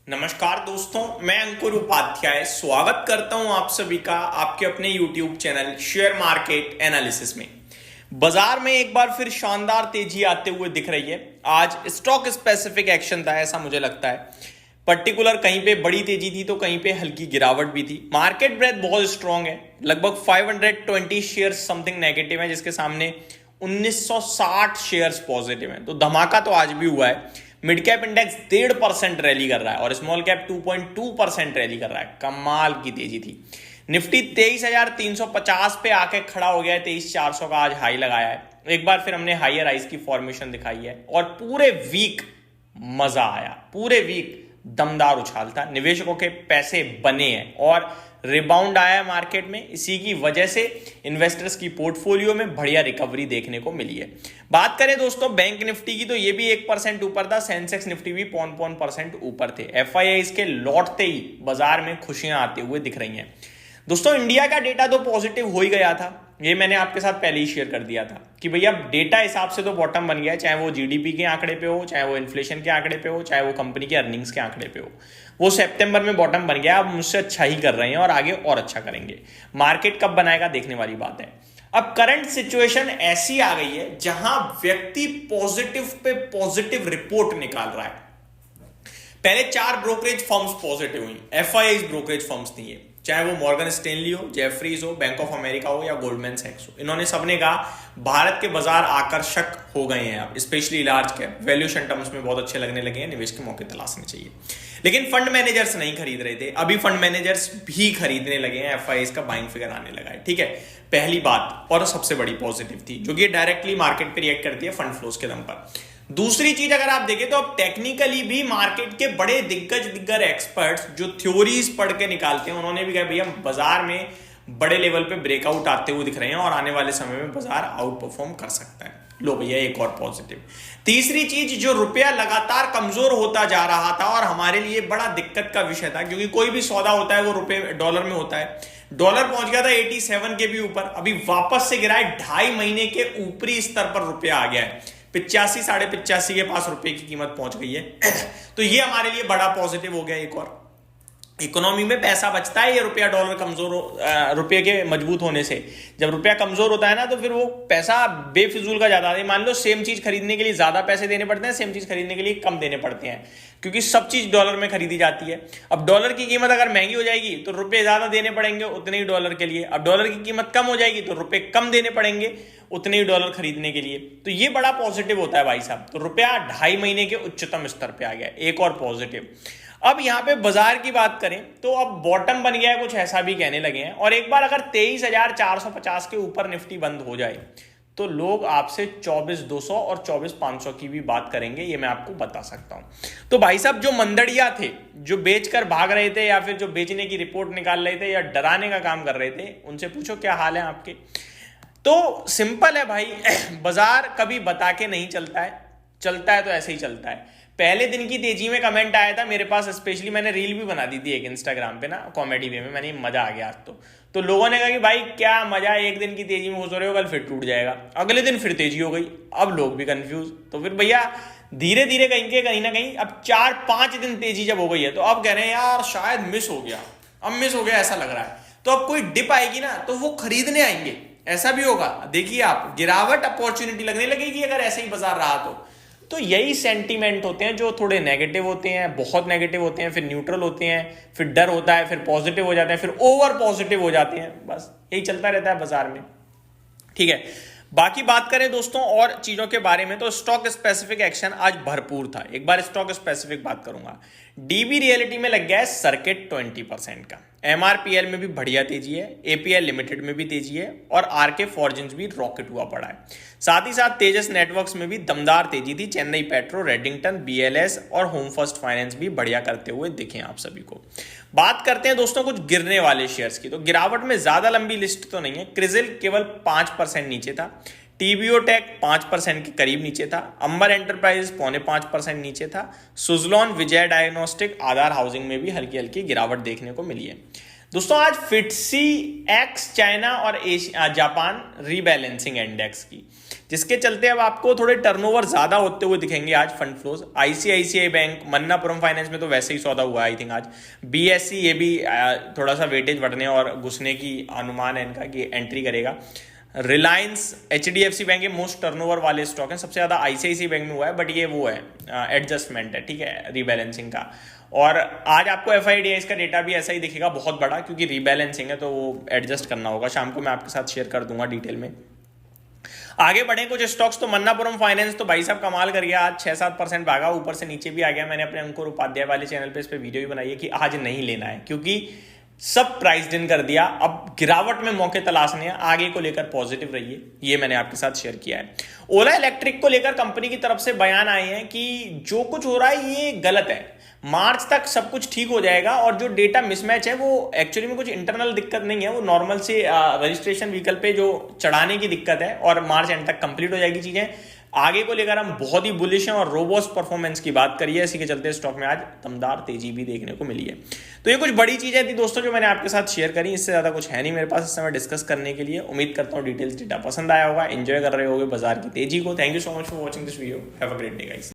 नमस्कार दोस्तों, मैं अंकुर उपाध्याय स्वागत करता हूं आप सभी का आपके अपने YouTube channel share market analysis में। बाजार में एक बार फिर शानदार तेजी आते हुए दिख रही है। आज स्टॉक स्पेसिफिक एक्शन था, ऐसा मुझे लगता है। पर्टिकुलर कहीं पे बड़ी तेजी थी तो कहीं पे हल्की गिरावट भी थी। मार्केट ब्रेथ बहुत स्ट्रांग है, लगभग 520 शेयर समथिंग नेगेटिव है, जिसके सामने 1960 शेयर्स पॉजिटिव हैं। तो धमाका तो आज भी हुआ है। मिड कैप इंडेक्स 1.5% रैली कर रहा है और स्मॉल कैप 2.2% रैली कर रहा है। कमाल की तेजी थी। निफ्टी 23,350 पे आके खड़ा हो गया है। 23,400 का आज हाई लगाया है। एक बार फिर हमने हायर हाइज की फॉर्मेशन दिखाई है और पूरे वीक मजा आया। पूरे वीक दमदार उछाल था, निवेशकों के पैसे बने हैं और रिबाउंड आया है मार्केट में। इसी की वजह से इन्वेस्टर्स की पोर्टफोलियो में बढ़िया रिकवरी देखने को मिली है। बात करें दोस्तों बैंक निफ्टी की, तो ये भी 1% ऊपर था। सेंसेक्स निफ्टी भी 0.1% ऊपर थे। एफआईआई के लौटते ही बाजार में खुशियां आते हुए दिख रही हैं। दोस्तों इंडिया का डेटा तो पॉजिटिव हो ही गया था, ये मैंने आपके साथ पहले ही शेयर कर दिया था कि भैया डेटा हिसाब से तो बॉटम बन गया है। चाहे वो जीडीपी के आंकड़े पे हो, चाहे वो इन्फ्लेशन के आंकड़े पे हो, चाहे वो कंपनी के अर्निंग्स के आंकड़े पे हो, वो सितंबर में बॉटम बन गया। अब मुझसे अच्छा ही कर रहे हैं और आगे और अच्छा करेंगे। मार्केट कब बनाएगा देखने वाली बात है। अब करंट सिचुएशन ऐसी आ गई है जहां व्यक्ति पॉजिटिव पे पॉजिटिव रिपोर्ट निकाल रहा है। पहले 4 ब्रोकरेज फर्म्स पॉजिटिव हुई, एफआईआई ब्रोकरेज फर्म्स नहीं है, चाहे वो मॉर्गन स्टेनली हो, जेफरीज हो, बैंक ऑफ अमेरिका हो या गोल्डमैन सैक्स हो। इन्होंने सबने कहा भारत के बाजार आकर्षक हो गए हैं। अब specially large cap valuation terms में बहुत अच्छे लगने लगे हैं, निवेश के मौके तलाशने चाहिए। लेकिन फंड मैनेजर्स नहीं खरीद रहे थे, अभी फंड मैनेजर्स भी खरीदने लगे हैं। एफआईआई का बाइंग फिगर आने लगा है। ठीक है, पहली बात और सबसे बड़ी पॉजिटिव थी, जो कि डायरेक्टली मार्केट पे रिएक्ट करती है फंड फ्लोज के दम पर। दूसरी चीज अगर आप देखें तो अब टेक्निकली भी मार्केट के बड़े दिग्गज एक्सपर्ट्स जो थ्योरीज पढ़ के निकालते हैं, उन्होंने भी कहा भैया बाजार में बड़े लेवल पे ब्रेकआउट आते हुए दिख रहे हैं और आने वाले समय में बाजार आउट परफॉर्म कर सकता है। लो भैया एक और पॉजिटिव। तीसरी चीज, जो रुपया लगातार कमजोर होता जा रहा था और हमारे लिए बड़ा दिक्कत का विषय था, क्योंकि कोई भी सौदा होता है वो रुपए डॉलर में होता है। डॉलर पहुंच गया था 87 के भी ऊपर, अभी वापस से गिरा है। 2.5 महीने के ऊपरी स्तर पर रुपया आ गया है। 85 85.5 के पास रुपए की कीमत पहुंच गई है। तो ये हमारे लिए बड़ा पॉजिटिव हो गया। एक और इकोनॉमी में पैसा बचता है, ये रुपया डॉलर कमजोर रुपये के मजबूत होने से। जब रुपया कमजोर होता है ना, तो फिर वो पैसा बेफिजूल का ज्यादा है। मान लो सेम चीज खरीदने के लिए ज्यादा पैसे देने पड़ते हैं, सेम चीज खरीदने के लिए कम देने पड़ते हैं, क्योंकि सब चीज डॉलर में खरीदी जाती है। अब डॉलर की कीमत अगर महंगी हो जाएगी तो रुपए ज्यादा देने पड़ेंगे उतने ही डॉलर के लिए। अब डॉलर की कीमत कम हो जाएगी तो रुपए कम देने पड़ेंगे उतने ही डॉलर खरीदने के लिए। तो ये बड़ा पॉजिटिव होता है भाई साहब। तो रुपया 2.5 महीने के उच्चतम स्तर पे आ गया, एक और पॉजिटिव। अब यहां पे बाजार की बात करें तो अब बॉटम बन गया है, कुछ ऐसा भी कहने लगे हैं। और एक बार अगर 23,450 के ऊपर निफ्टी बंद हो जाए तो लोग आपसे 24,200 और 24,500 की भी बात करेंगे, ये मैं आपको बता सकता हूं। तो भाई साहब जो मंदड़िया थे, जो बेचकर भाग रहे थे या फिर जो बेचने की रिपोर्ट निकाल रहे थे या डराने का काम कर रहे थे, उनसे पूछो क्या हाल है आपके। तो सिंपल है भाई, बाजार कभी बता के नहीं चलता है, चलता है तो ऐसे ही चलता है। पहले दिन की तेजी में कमेंट आया था मेरे पास, स्पेशली मैंने रील भी बना दी थी एक इंस्टाग्राम पे ना, कॉमेडी वे में। मैंने मजा आ गया आज तो लोगों ने कहा कि भाई क्या मजा, एक दिन की तेजी में घुस रहे हो, कल फिर टूट जाएगा। अगले दिन फिर तेजी हो गई, अब लोग भी कंफ्यूज। तो फिर भैया धीरे धीरे कहीं ना कहीं अब 4-5 दिन तेजी जब हो गई है, तो अब कह रहे हैं यार शायद मिस हो गया, अब मिस हो गया ऐसा लग रहा है। तो अब कोई डिप आएगी ना तो वो खरीदने आएंगे, ऐसा भी होगा। देखिए आप, गिरावट अपॉर्चुनिटी लगने लगेगी अगर ऐसे ही बाजार रहा तो यही सेंटीमेंट होते हैं जो थोड़े नेगेटिव होते हैं, बहुत नेगेटिव होते हैं, फिर न्यूट्रल होते हैं, फिर डर होता है, फिर पॉजिटिव हो जाते हैं, फिर ओवर पॉजिटिव हो जाते हैं। बस यही चलता रहता है बाजार में। ठीक है, बाकी बात करें दोस्तों और चीजों के बारे में, तो स्टॉक स्पेसिफिक एक्शन आज भरपूर था। एक बार स्टॉक स्पेसिफिक बात करूंगा। डीबी रियलिटी में लग गया है सर्किट 20% का। एमआरपीएल में भी बढ़िया तेजी है, एपीएल लिमिटेड में भी तेजी है और आरके फॉर्जिन्स भी रॉकेट हुआ पड़ा है। साथ ही साथ तेजस नेटवर्क्स में भी दमदार तेजी थी। चेन्नई पेट्रो, रेडिंगटन, बीएलएस और होम फर्स्ट फाइनेंस भी बढ़िया करते हुए दिखे आप सभी को। बात करते हैं दोस्तों कुछ गिरने वाले शेयर्स की। तो गिरावट में ज्यादा लंबी लिस्ट तो नहीं है। क्रिजिल केवल 5% नीचे था। टीबीओ टेक 5% के करीब नीचे था। अंबर एंटरप्राइजेस 4.5% नीचे था। सुजलॉन, विजय डायग्नोस्टिक, आधार हाउसिंग में भी हल्की हल्की गिरावट देखने को मिली है। दोस्तों आज फिटसी एक्स चाइना और जापान रीबैलेंसिंग इंडेक्स की जिसके चलते अब आपको थोड़े टर्नओवर ज्यादा होते हुए दिखेंगे आज fund flows. ICICI bank, Manappuram finance में तो वैसे ही सौदा हुआ आई थिंक आज। बीएससी ये भी थोड़ा सा वेटेज बढ़ने और घुसने की अनुमान है इनका कि एंट्री करेगा। रिलायंस, एचडीएफसी बैंक ये मोस्ट टर्नओवर वाले स्टॉक हैं, सबसे ज्यादा आईसीआईसीआई बैंक में हुआ है, बट ये वो है एडजस्टमेंट है, ठीक है, रीबैलेंसिंग का। और आज आपको एफआईडीआई का डेटा भी ऐसा ही दिखेगा, बहुत बड़ा, क्योंकि रीबैलेंसिंग है तो वो एडजस्ट करना होगा। शाम को मैं आपके साथ शेयर कर दूंगा डिटेल में। आगे बढ़े कुछ स्टॉक्स तो मन्नापुरम फाइनेंस तो भाई साहब कमाल कर गया, आज 6-7% भागा, ऊपर से नीचे भी आ गया। मैंने अपने अंकुर उपाध्याय वाले चैनल पे इस पे वीडियो भी बनाई है कि आज नहीं लेना है, क्योंकि सब प्राइस इन कर दिया। अब गिरावट में मौके तलाशने हैं, आगे को लेकर पॉजिटिव रहिए, ये मैंने आपके साथ शेयर किया है। ओला इलेक्ट्रिक को लेकर कंपनी की तरफ से बयान आए हैं कि जो कुछ हो रहा है ये गलत है, मार्च तक सब कुछ ठीक हो जाएगा, और जो डेटा मिसमैच है वो एक्चुअली में कुछ इंटरनल दिक्कत नहीं है, वो नॉर्मल से रजिस्ट्रेशन व्हीकल पे जो चढ़ाने की दिक्कत है, और मार्च एंड तक कंप्लीट हो जाएगी चीजें। आगे को लेकर हम बहुत ही बुलिश हैं और रोबोस्ट परफॉर्मेंस की बात करिए, इसी के चलते स्टॉक में आज दमदार तेजी भी देखने को मिली है। तो ये कुछ बड़ी चीजें थी दोस्तों जो मैंने आपके साथ शेयर करी, इससे ज्यादा कुछ है नहीं मेरे पास इस समय डिस्कस करने के लिए। उम्मीद करता हूँ डिटेल्स डेटा पसंद आया होगा, एंजॉय कर रहे होगे बाजार की तेजी को। Thank you so much for watching this video, have a great day guys.